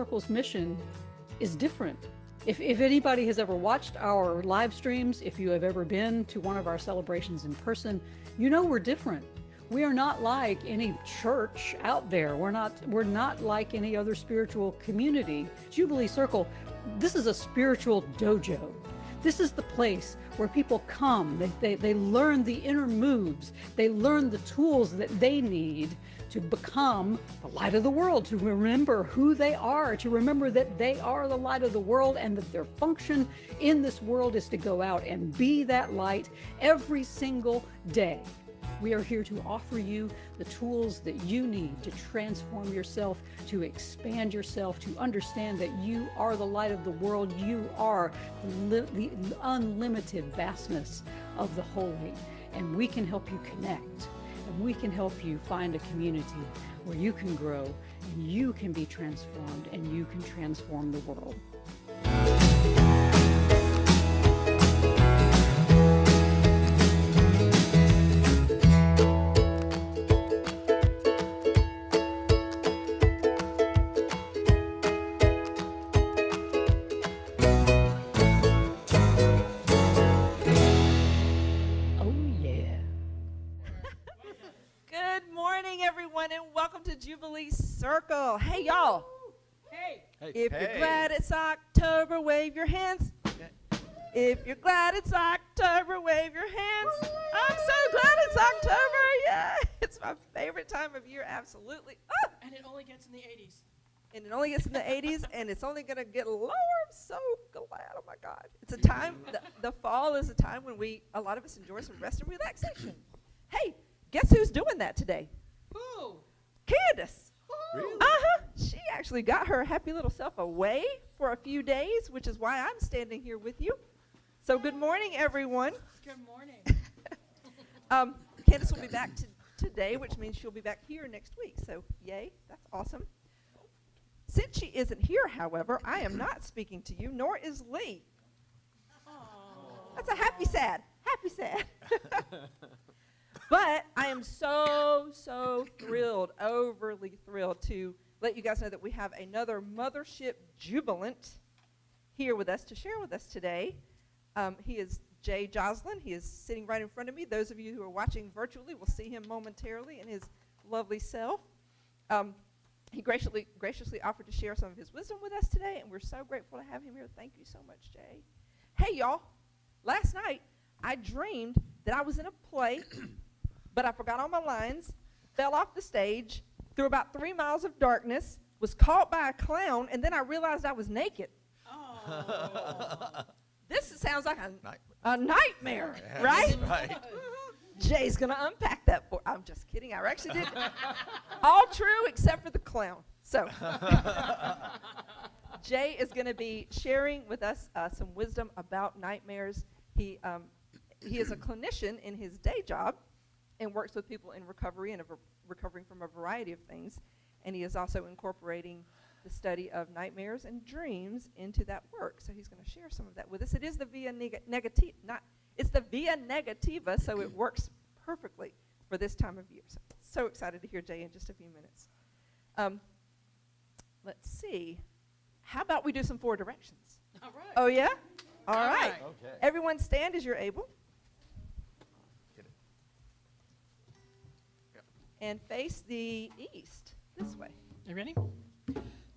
Circle's mission is different. If anybody has ever watched our live streams, if you have ever been to one of our celebrations in person, you know we're different. We are not like any church out there. We're not like any other spiritual community. Jubilee Circle, this is a spiritual dojo. This is the place where people come. They learn the inner moves. They learn the tools that they need to become the light of the world, to remember who they are, to remember that they are the light of the world and that their function in this world is to go out and be that light every single day. We are here to offer you the tools that you need to transform yourself, to expand yourself, to understand that you are the light of the world. You are the unlimited vastness of the holy. And we can help you connect. And we can help you find a community where you can grow and you can be transformed and you can transform the world. Jubilee Circle. Hey, y'all. Hey. If you're glad it's October, wave your hands. If you're glad it's October, wave your hands. I'm so glad it's October. Yeah. It's my favorite time of year. Absolutely. Oh. And it only gets in the 80s. And it only gets in the 80s, and it's only going to get lower. I'm so glad. Oh, my God. It's a time, the fall is a time when a lot of us enjoy some rest and relaxation. Hey, guess who's doing that today? Who? Candace. Really? She actually got her happy little self away for a few days, which is why I'm standing here with you. So good morning, everyone. Good morning. Candace will be back today, which means she'll be back here next week. So yay, that's awesome. Since she isn't here, however, I am not speaking to you, nor is Lee. Aww. That's a happy sad. Happy sad. But I am so thrilled, overly thrilled to let you guys know that we have another Mothership Jubilant here with us to share with us today. He is Joslin. He is sitting right in front of me. Those of you who are watching virtually will see him momentarily in his lovely self. He graciously offered to share some of his wisdom with us today, and we're so grateful to have him here. Thank you so much, Jay. Hey, y'all. Last night, I dreamed that I was in a play, but I forgot all my lines, fell off the stage, through about 3 miles of darkness, was caught by a clown, and then I realized I was naked. Oh. This sounds like a nightmare, Yeah, right? Right. Jay's going to unpack that for I'm just kidding. I actually did all true except for the clown. So Jay is going to be sharing with us some wisdom about nightmares. He is a clinician in his day job and works with people in recovery and recovering from a variety of things. And he is also incorporating the study of nightmares and dreams into that work. So he's going to share some of that with us. It is the Via Negativa, it's the Via Negativa, so it works perfectly for this time of year. So excited to hear Jay in just a few minutes. Let's see. How about we do some 4 directions? All right. Oh, yeah? All right. Okay. Everyone stand as you're able. Get it. Yep. And face the east, this way. You ready?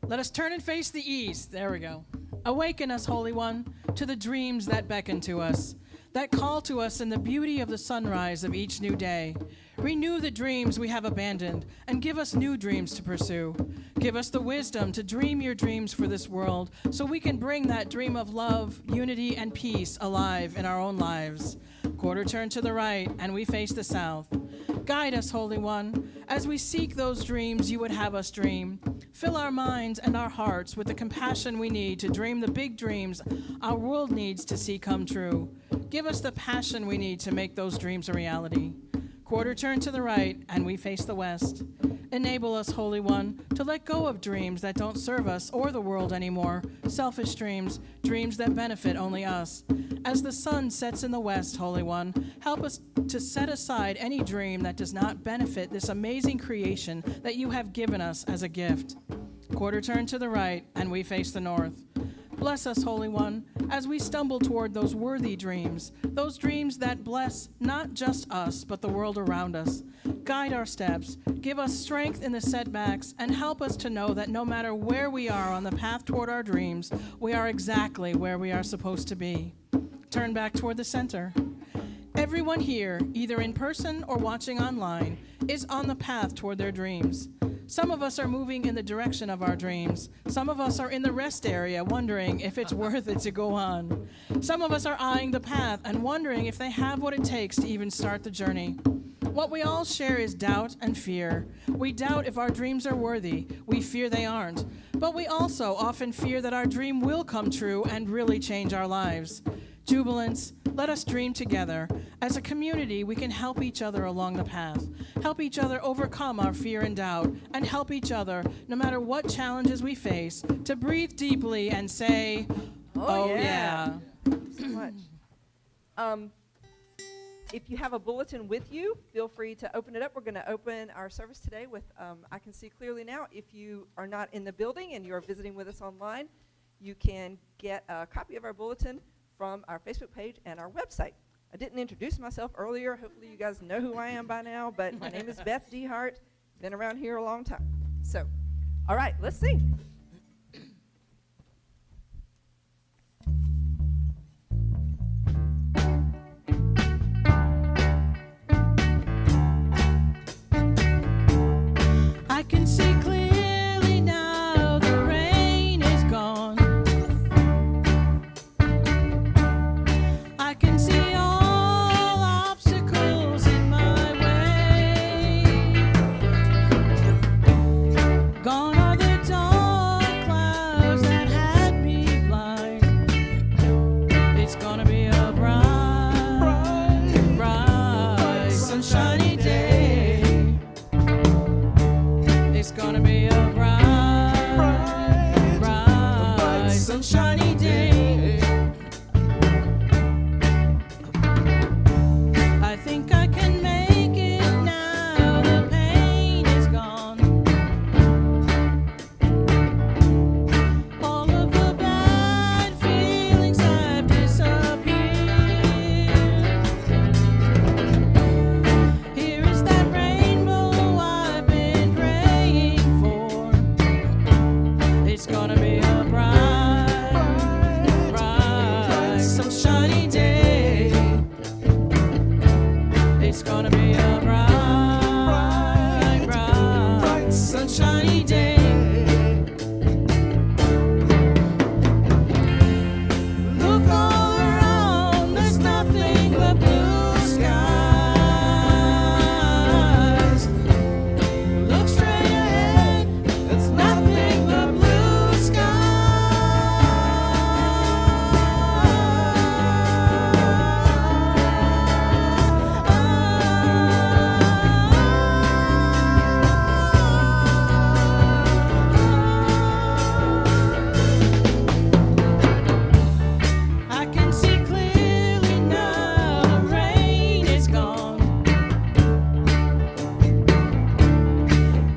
Let us turn and face the east. There we go. Awaken us, Holy One, to the dreams that beckon to us, that call to us in the beauty of the sunrise of each new day. Renew the dreams we have abandoned and give us new dreams to pursue. Give us the wisdom to dream your dreams for this world so we can bring that dream of love, unity, and peace alive in our own lives. Quarter turn to the right and we face the south. Guide us, Holy One, as we seek those dreams you would have us dream. Fill our minds and our hearts with the compassion we need to dream the big dreams our world needs to see come true. Give us the passion we need to make those dreams a reality. Quarter turn to the right, and we face the west. Enable us, Holy One, to let go of dreams that don't serve us or the world anymore, selfish dreams, dreams that benefit only us. As the sun sets in the west, Holy One, help us to set aside any dream that does not benefit this amazing creation that you have given us as a gift. quarter turn to the right, and we face the north. Bless us, Holy One, as we stumble toward those worthy dreams, those dreams that bless not just us, but the world around us. Guide our steps, give us strength in the setbacks, and help us to know that no matter where we are on the path toward our dreams, we are exactly where we are supposed to be. Turn back toward the center. Everyone here, either in person or watching online, is on the path toward their dreams. Some of us are moving in the direction of our dreams. Some of us are in the rest area wondering if it's worth it to go on. Some of us are eyeing the path and wondering if they have what it takes to even start the journey. What we all share is doubt and fear. We doubt if our dreams are worthy. We fear they aren't. But we also often fear that our dream will come true and really change our lives. Jubilants, let us dream together. As a community, we can help each other along the path, help each other overcome our fear and doubt, and help each other, no matter what challenges we face, to breathe deeply and say, oh yeah. Thank you so much. If you have a bulletin with you, feel free to open it up. We're going to open our service today with I Can See Clearly Now. If you are not in the building and you're visiting with us online, you can get a copy of our bulletin from our Facebook page and our website. I didn't introduce myself earlier. Hopefully you guys know who I am by now, but my name is Beth Dehart. Been around here a long time. So, all right, let's sing. I can see clearly now, the rain is gone. I can see all obstacles in my way. Gone are the dark clouds that had me blind. It's gonna be a bright, bright, sunshiny day. It's gonna be a bright, bright, sunshiny day. I think I can make it now, the pain is gone. All of the bad feelings have disappeared. Here is that rainbow I've been praying for. It's gonna be a bright, bright, sunshiny day. It's gonna be a bright, bright, sunshiny day. Look all around, there's nothing but blue skies. Look straight ahead, there's nothing but blue I can see clearly now, the rain is gone.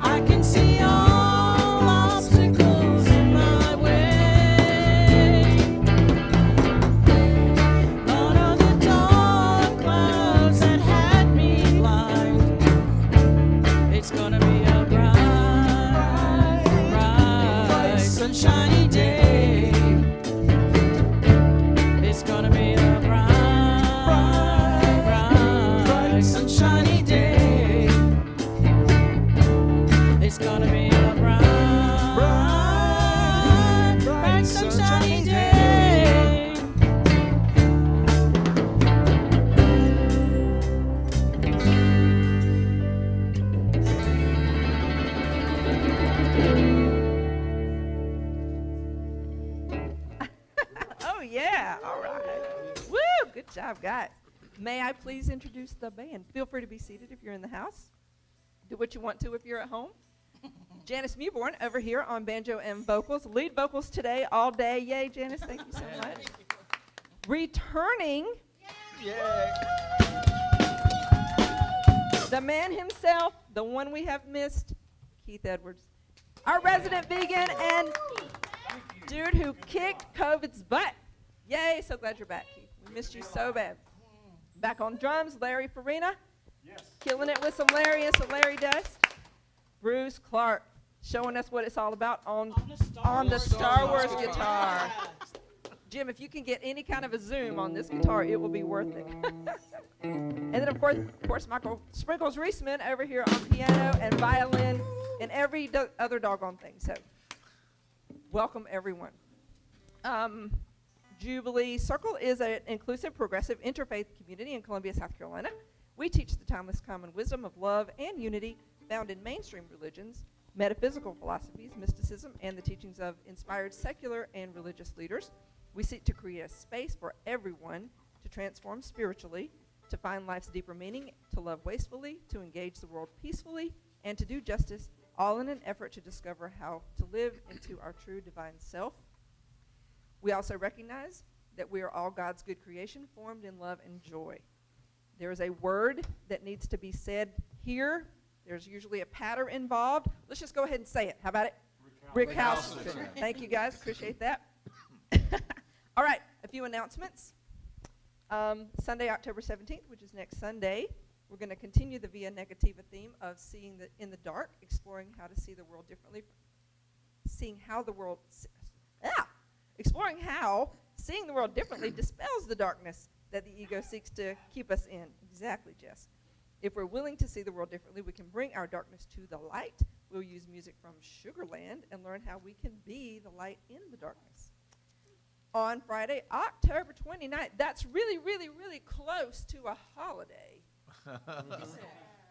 I can see all obstacles in my way. Gone are the dark clouds that had me blind. It's gonna be a bright, bright, sunshiny day. It's gonna be a bright, bright, sunshiny day. It's gonna be a bright, bright, sunshiny day. Oh, yeah. All right. Woo! Good job, guys. May I please introduce the band? Feel free to be seated if you're in the house. Do what you want to if you're at home. Janice Mewborn over here on banjo and vocals. Lead vocals today, all day. Yay, Janice. Thank you so much. Returning, Yay. the man himself, the one we have missed, Keith Edwards. our resident vegan and dude who kicked COVID's butt. Yay, so glad you're back, Keith. We missed you so bad. Back on drums, Larry Farina. Yes. Killing it with some Larry and some Larry Dust. Bruce Clark, showing us what it's all about on the Star Wars guitar. Jim, if you can get any kind of a zoom on this guitar, it will be worth it. And then, of course, Michael Sprinkles Reisman over here on piano and violin and every other doggone thing. So, welcome, everyone. Jubilee Circle is an inclusive, progressive, interfaith community in Columbia, South Carolina. We teach the timeless common wisdom of love and unity found in mainstream religions, metaphysical philosophies, mysticism, and the teachings of inspired secular and religious leaders. We seek to create a space for everyone to transform spiritually, to find life's deeper meaning, to love wastefully, to engage the world peacefully, and to do justice, all in an effort to discover how to live into our true divine self. We also recognize that we are all God's good creation, formed in love and joy. There is a word that needs to be said here. There's usually a patter involved. Let's just go ahead and say it. How about it? Recalcitrant. Thank you, guys. Appreciate that. All right, a few announcements. Sunday, October 17th, which is next Sunday, we're going to continue the Via Negativa theme of seeing in the dark, exploring how to see the world differently, exploring how seeing the world differently dispels the darkness that the ego seeks to keep us in. Exactly, Jess. If we're willing to see the world differently, we can bring our darkness to the light. We'll use music from Sugarland and learn how we can be the light in the darkness. On Friday, October 29th, that's really, really, really close to a holiday.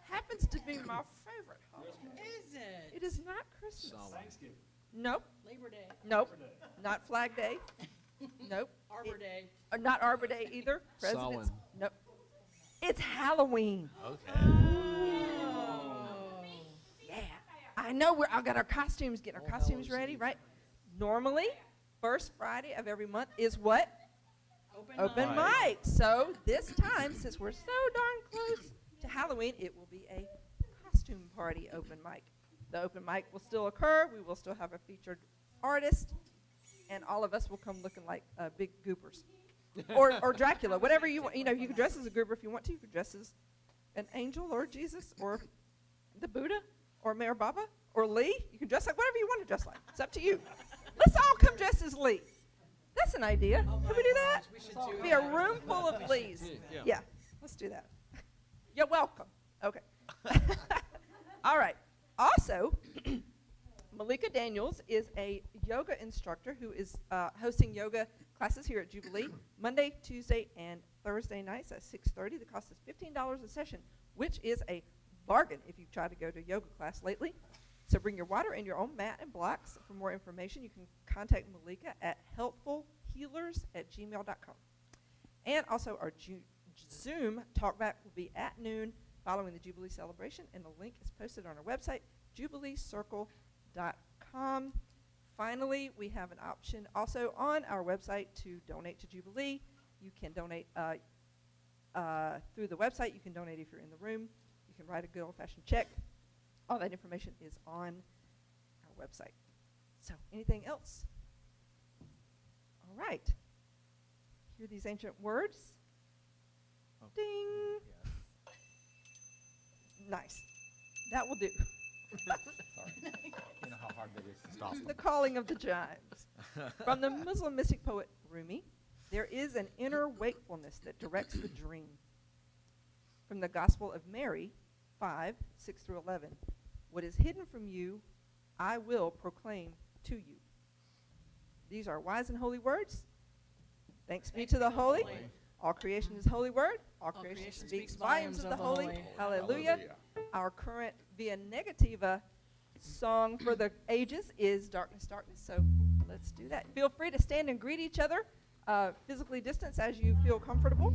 Happens to be my favorite holiday. Is it? It is not Christmas. Thanksgiving. Nope. Labor Day. Nope. Not Flag Day. Nope. Arbor Day. Not Arbor Day either. President's. Nope. It's Halloween. Okay. Yeah. I know I've got our costumes, getting our costumes ready, right? Normally, first Friday of every month is what? Open mic. So this time, since we're so darn close to Halloween, it will be a costume party open mic. The open mic will still occur. We will still have a featured artist, and all of us will come looking like big goopers. or Dracula, whatever you want. You know, you can dress as a goober if you want to. You can dress as an angel or Jesus or the Buddha or Mayor Baba or Lee. You can dress like whatever you want to dress like. It's up to you. Let's all come dressed as Lee. That's an idea. Can we do that? We should do Be a room full of Lees. Yeah, let's do that. You're welcome. Okay. All right. Also, Malika Daniels is a yoga instructor who is hosting yoga classes here at Jubilee Monday, Tuesday, and Thursday nights at 6:30. The cost is $15 a session, which is a bargain if you've tried to go to a yoga class lately. So bring your water and your own mat and blocks. For more information, you can contact Malika at helpfulhealers@gmail.com. And also our Zoom talkback will be at noon following the Jubilee celebration, and the link is posted on our website, jubileecircle.com. Finally, we have an option also on our website to donate to Jubilee. You can donate through the website. You can donate if you're in the room. You can write a good old-fashioned check. All that information is on our website. So, anything else? All right. Hear these ancient words. Oh. Ding. Yeah. Nice. That will do. Sorry. You know how hard that is to stop The them. calling of the chimes. From the Muslim mystic poet Rumi, there is an inner wakefulness that directs the dream. From the Gospel of Mary, 5:6-11, what is hidden from you, I will proclaim to you. These are wise and holy words. Thanks be to the holy. All creation is holy word. All creation speaks volumes of the holy. Hallelujah. Our current Via Negativa song for the ages is Darkness, Darkness. So let's do that. Feel free to stand and greet each other, physically distance as you feel comfortable.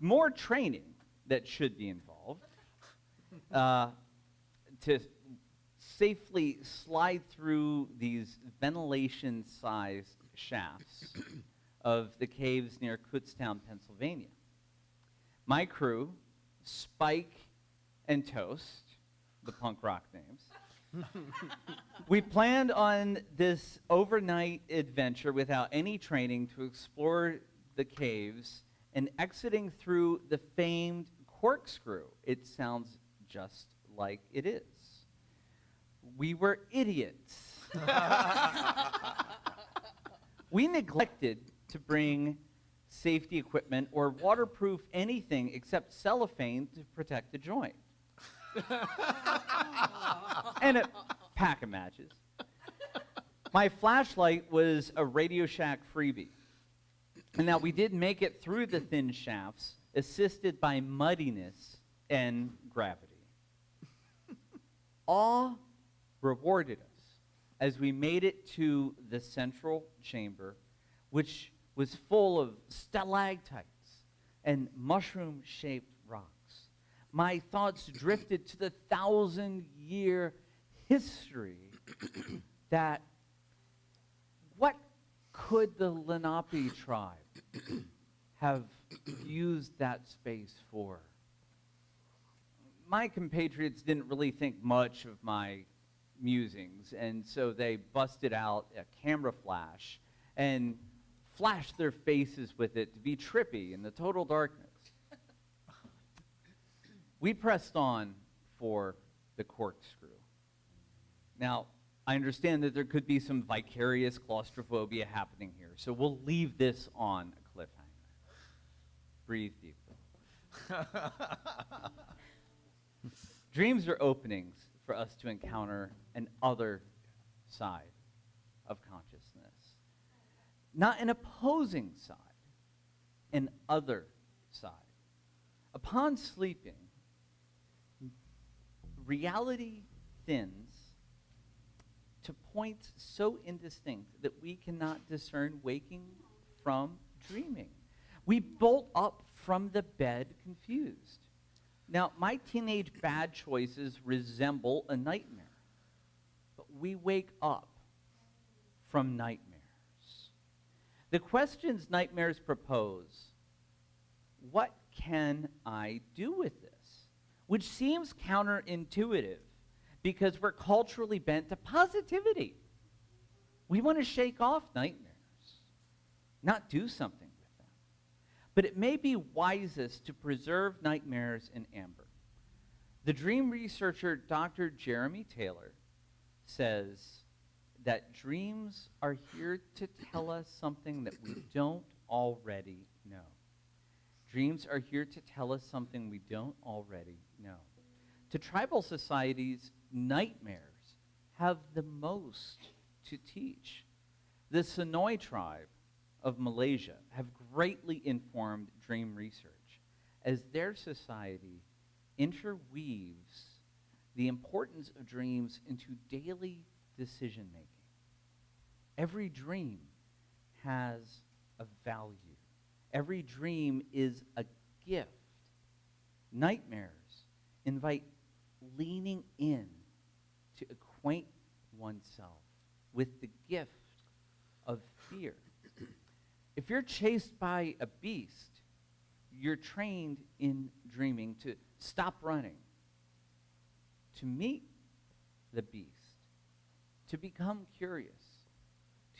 more training that should be involved to safely slide through these ventilation-sized shafts of the caves near Kutztown, Pennsylvania. My crew, Spike and Toast, the punk rock names, we planned on this overnight adventure without any training to explore the caves and exiting through the famed corkscrew. It sounds just like it is. We were idiots. We neglected to bring safety equipment or waterproof anything except cellophane to protect the joint. And a pack of matches. My flashlight was a Radio Shack freebie. And now we did make it through the thin shafts, assisted by muddiness and gravity. Awe rewarded us as we made it to the central chamber, which was full of stalactites and mushroom-shaped rocks. My thoughts drifted to the 1,000-year history that what could the Lenape tribe have used that space for? My compatriots didn't really think much of my musings, and so they busted out a camera flash and flashed their faces with it to be trippy in the total darkness. We pressed on for the corkscrew. Now, I understand that there could be some vicarious claustrophobia happening here, so we'll leave this on a cliffhanger. Breathe deeply. Dreams are openings for us to encounter an other side of consciousness. Not an opposing side, an other side. Upon sleeping, reality thins to points so indistinct that we cannot discern waking from dreaming. We bolt up from the bed confused. Now, my teenage bad choices resemble a nightmare, but we wake up from nightmares. The questions nightmares propose, what can I do with this? Which seems counterintuitive because we're culturally bent to positivity. We want to shake off nightmares, not do something with them. But it may be wisest to preserve nightmares in amber. The dream researcher Dr. Jeremy Taylor says that dreams are here to tell us something that we don't already know. Dreams are here to tell us something we don't already know. To tribal societies, nightmares have the most to teach. The Sonoy tribe of Malaysia have greatly informed dream research as their society interweaves the importance of dreams into daily decision-making. Every dream has a value. Every dream is a gift. Nightmares invite leaning in to acquaint oneself with the gift of fear. If you're chased by a beast, you're trained in dreaming to stop running, to meet the beast, to become curious,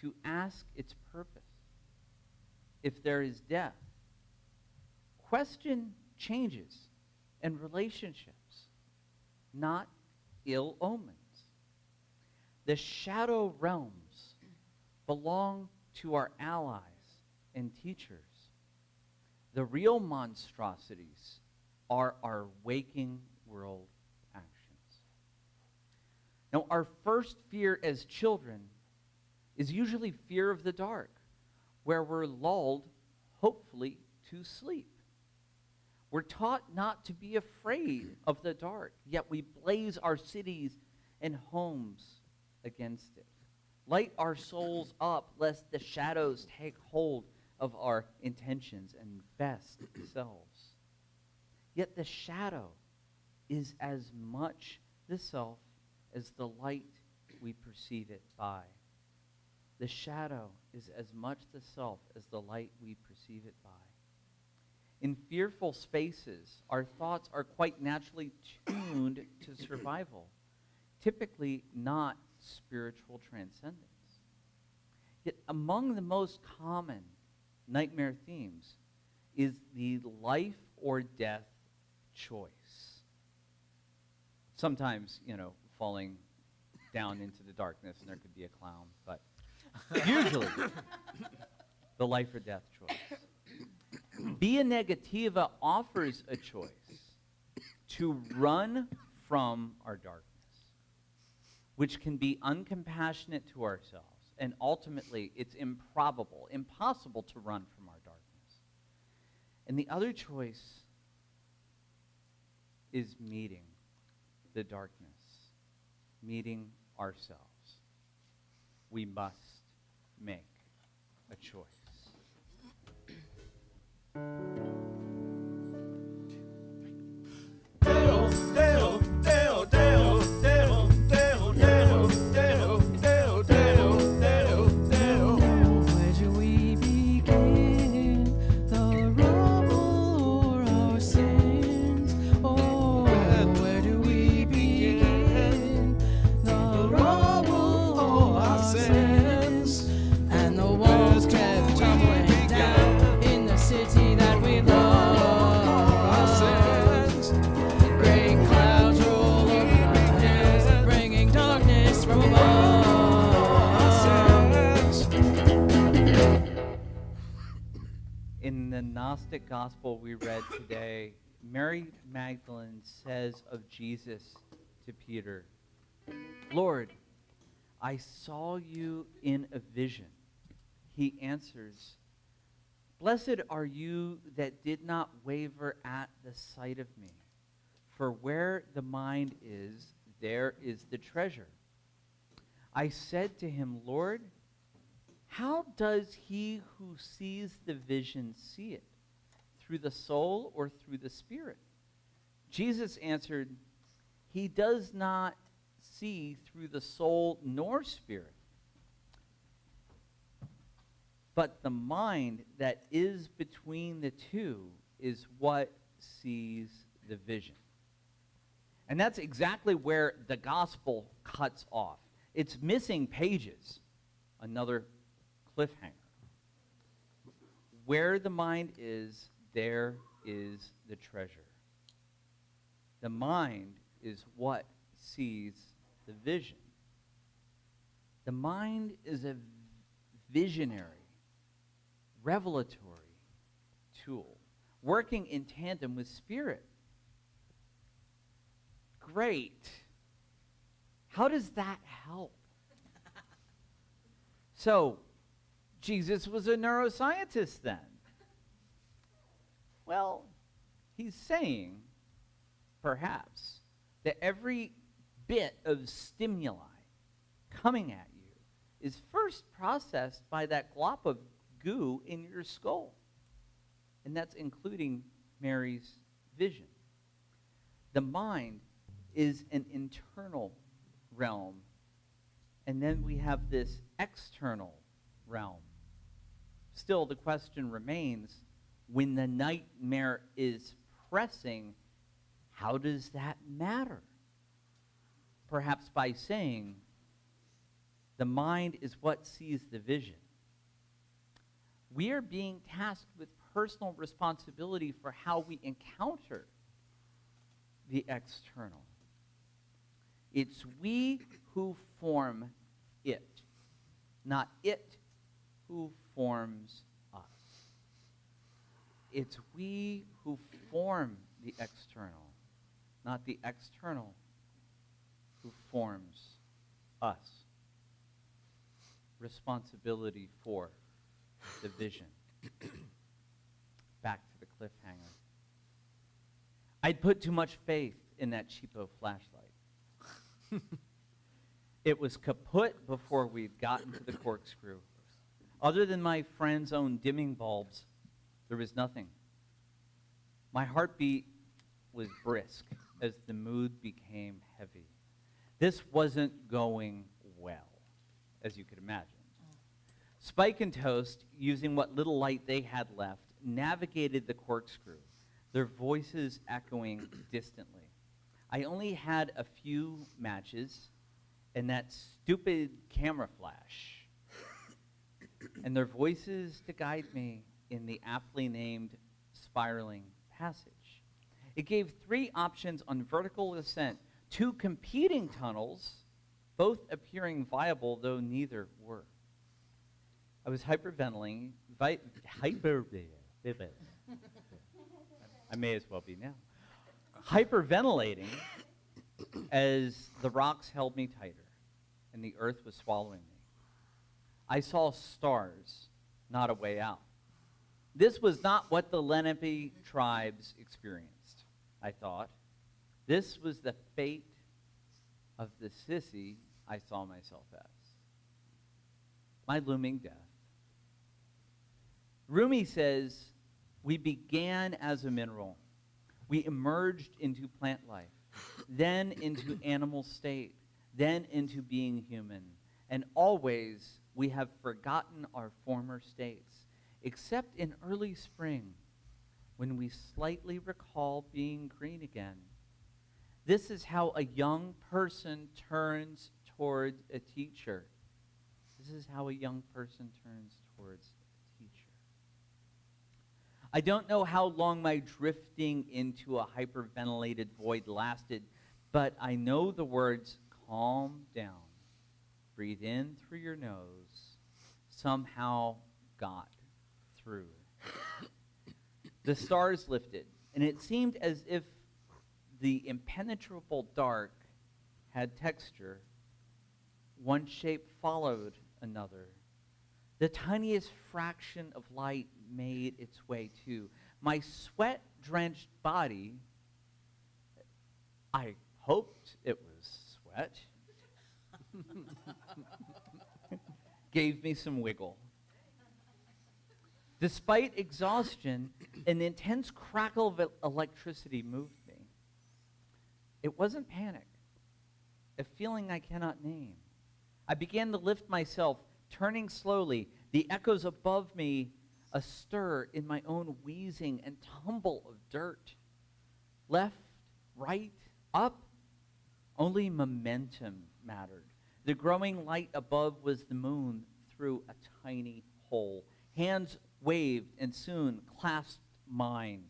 to ask its purpose. If there is death, question changes and relationships, not ill omens. The shadow realms belong to our allies and teachers. The real monstrosities are our waking world actions. Now, our first fear as children is usually fear of the dark, where we're lulled, hopefully, to sleep. We're taught not to be afraid of the dark, yet we blaze our cities and homes against it. Light our souls up, lest the shadows take hold of our intentions and best selves. Yet the shadow is as much the self as the light we perceive it by. The shadow is as much the self as the light we perceive it by. In fearful spaces, our thoughts are quite naturally tuned to survival, typically not spiritual transcendence. Yet among the most common nightmare themes is the life or death choice. Sometimes, falling down into the darkness and there could be a clown, but usually the life or death choice. Via Negativa offers a choice to run from our darkness, which can be uncompassionate to ourselves, and ultimately it's impossible to run from our darkness. And the other choice is meeting the darkness, meeting ourselves. We must make a choice. Where do we begin? The rubble or our sins? Oh, where do we begin? The rubble or our sins? And the walls kept tumbling down in the city that we love. Great clouds roll over our heads, bringing darkness from above. In the Gnostic Gospel we read today, Mary Magdalene says of Jesus to Peter, "Lord, I saw you in a vision." He answers, "Blessed are you that did not waver at the sight of me. For where the mind is, there is the treasure." I said to him, "Lord, how does he who sees the vision see it? Through the soul or through the spirit?" Jesus answered, "He does not see through the soul nor spirit, but the mind that is between the two is what sees the vision." And that's exactly where the gospel cuts off. It's missing pages. Another cliffhanger. Where the mind is, there is the treasure. The mind is what sees the vision. The mind is a visionary, revelatory tool, working in tandem with spirit. Great. How does that help? So, Jesus was a neuroscientist then. Well, he's saying, perhaps, that every bit of stimuli coming at you is first processed by that glop of goo in your skull. And that's including Mary's vision. The mind is an internal realm. And then we have this external realm. Still, the question remains, when the nightmare is pressing, how does that matter? Perhaps by saying, the mind is what sees the vision. We are being tasked with personal responsibility for how we encounter the external. It's we who form it, not it who forms us. It's we who form the external, not the external who forms us. Responsibility for the vision. Back to the cliffhanger. I'd put too much faith in that cheapo flashlight. It was kaput before we'd gotten to the corkscrew. Other than my friend's own dimming bulbs, there was nothing. My heartbeat was brisk as the mood became heavy. This wasn't going well, as you could imagine. Spike and Toast, using what little light they had left, navigated the corkscrew, their voices echoing distantly. I only had a few matches and that stupid camera flash, and their voices to guide me in the aptly named spiraling passage. It gave 3 options on vertical ascent, 2 competing tunnels, both appearing viable, though neither were. I was hyperventilating. I may as well be now. Hyperventilating as the rocks held me tighter and the earth was swallowing me. I saw stars, not a way out. This was not what the Lenape tribes experienced, I thought. This was the fate of the sissy I saw myself as. My looming death. Rumi says, we began as a mineral. We emerged into plant life, then into animal state, then into being human. And always we have forgotten our former states, except in early spring, when we slightly recall being green again. This is how a young person turns toward a teacher. This is how a young person turns towards a teacher. I don't know how long my drifting into a hyperventilated void lasted, but I know the words, calm down, breathe in through your nose, somehow got through. The stars lifted, and it seemed as if the impenetrable dark had texture. One shape followed another. The tiniest fraction of light made its way too. My sweat-drenched body, I hoped it was sweat, gave me some wiggle. Despite exhaustion, an intense crackle of electricity moved me. It wasn't panic, a feeling I cannot name. I began to lift myself, turning slowly, the echoes above me astir in my own wheezing and tumble of dirt. Left, right, up, only momentum mattered. The growing light above was the moon through a tiny hole. Hands waved and soon clasped mine,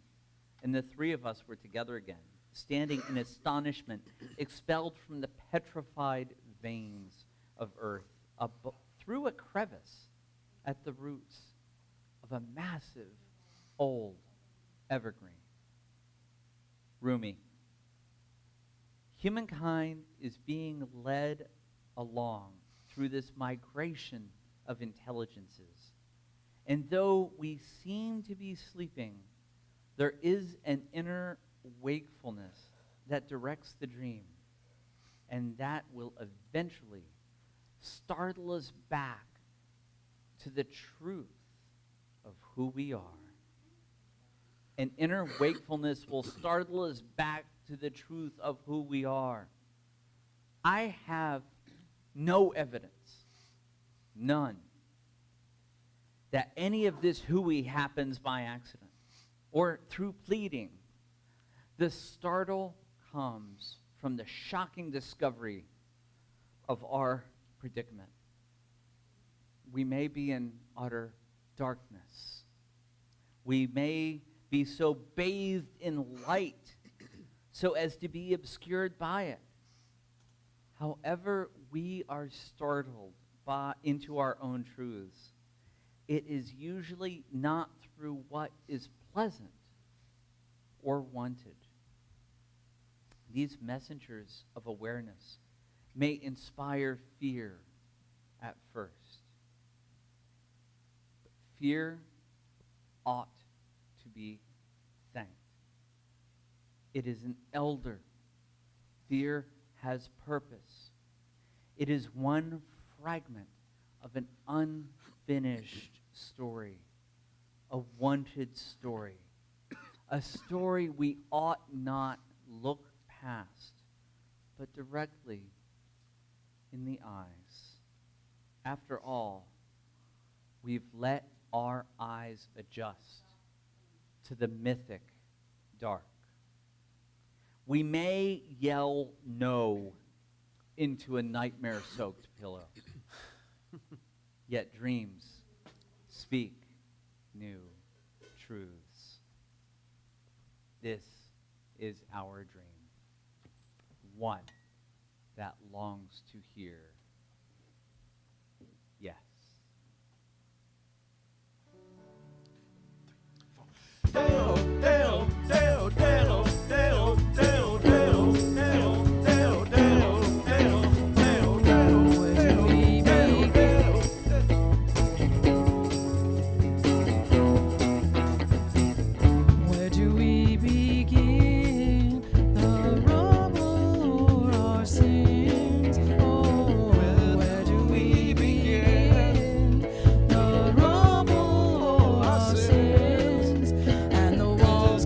and the 3 of us were together again, standing in astonishment, expelled from the petrified veins of earth, through a crevice at the roots of a massive, old evergreen. Rumi. Humankind is being led along through this migration of intelligences. And though we seem to be sleeping, there is an inner wakefulness that directs the dream, and that will eventually startle us back to the truth of who we are. An inner wakefulness will startle us back to the truth of who we are. I have no evidence, none, that any of this hooey happens by accident or through pleading. The startle comes from the shocking discovery of our predicament. We may be in utter darkness. We may be so bathed in light so as to be obscured by it. However, we are startled into our own truths. It is usually not through what is pleasant or wanted. These messengers of awareness may inspire fear at first. But fear ought to be thanked. It is an elder. Fear has purpose. It is one fragment of an unfinished story, a wanted story, a story we ought not look past, but directly in the eyes. After all, we've let our eyes adjust to the mythic dark. We may yell no into a nightmare-soaked pillow, yet dreams speak new truths. This is our dream, one that longs to hear yes. Dale, Dale, Dale, Dale, Dale, Dale, Dale, Dale, Dale, Dale, Dale, Dale, Dale. Where do we begin? Where do we begin? The rubble or our sins? Oh, where do we begin? The rubble or our sins? And the walls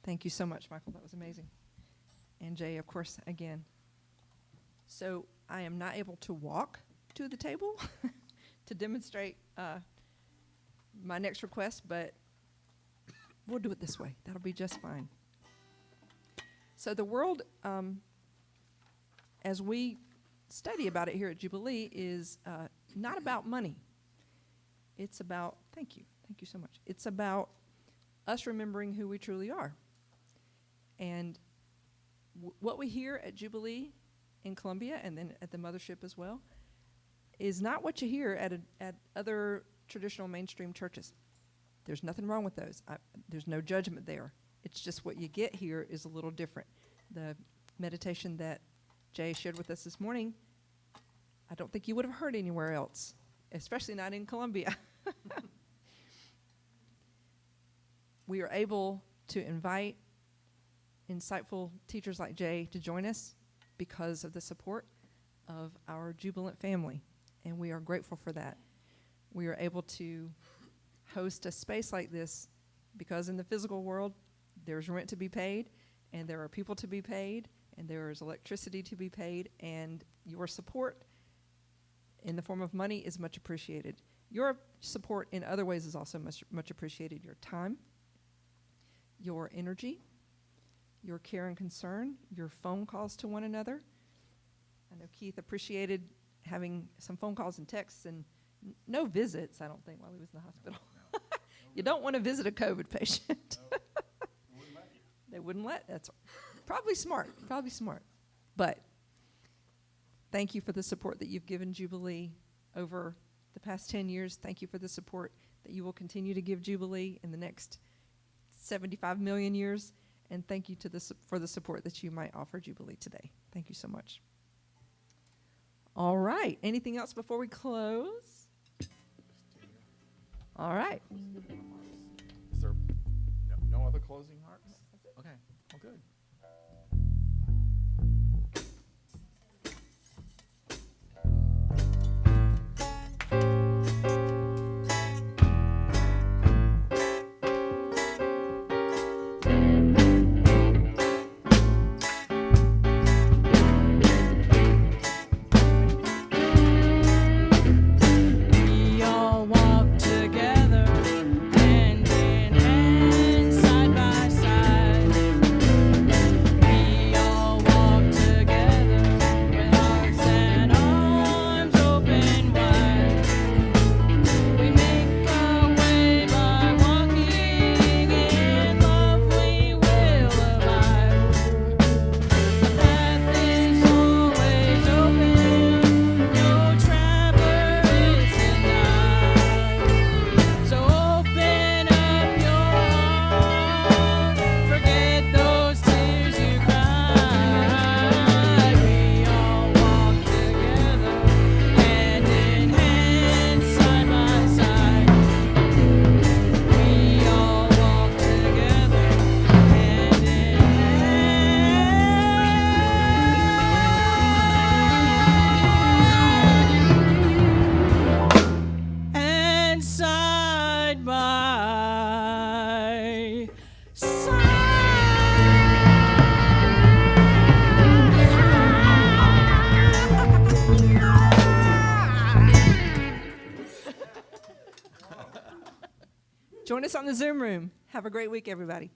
Thank you so much, Michael. That was amazing. And Jay, of course, again. So I am not able to walk to the table to demonstrate my next request, but we'll do it this way. That'll be just fine. So the world, as we study about it here at Jubilee, is not about money. It's about, thank you so much. It's about us remembering who we truly are. And what we hear at Jubilee in Columbia, and then at the mothership as well, is not what you hear at other traditional mainstream churches. There's nothing wrong with those. There's no judgment there. It's just what you get here is a little different. The meditation that Jay shared with us this morning, I don't think you would have heard anywhere else, especially not in Columbia. We are able to invite insightful teachers like Jay to join us because of the support of our jubilant family, and we are grateful for that. We are able to host a space like this because in the physical world, there's rent to be paid, and there are people to be paid, and there is electricity to be paid, and your support in the form of money is much appreciated. Your support in other ways is also much appreciated. Your time, your energy, your care and concern, your phone calls to one another. I know Keith appreciated having some phone calls and texts and no visits, I don't think, while he was in the hospital. No. You don't want to visit a COVID patient. No. They wouldn't let you. They wouldn't let. That's probably smart. But thank you for the support that you've given Jubilee over the past 10 years. Thank you for the support that you will continue to give Jubilee in the next 75 million years. And thank you for the support that you might offer Jubilee today. Thank you so much. All right. Anything else before we close? All right. Is there no other closing remarks? Okay, well, good. We all walk together, hand in hand, side by side. We all walk together with hearts and arms open wide. We make our way by walking in love. We will abide. The path is always open. No traveler is denied. So open up your heart. Forget those tears you cried. We all walk together, hand in hand, side by side. We all walk together, hand in hand, and side by Join us on the Zoom room. Have a great week, everybody.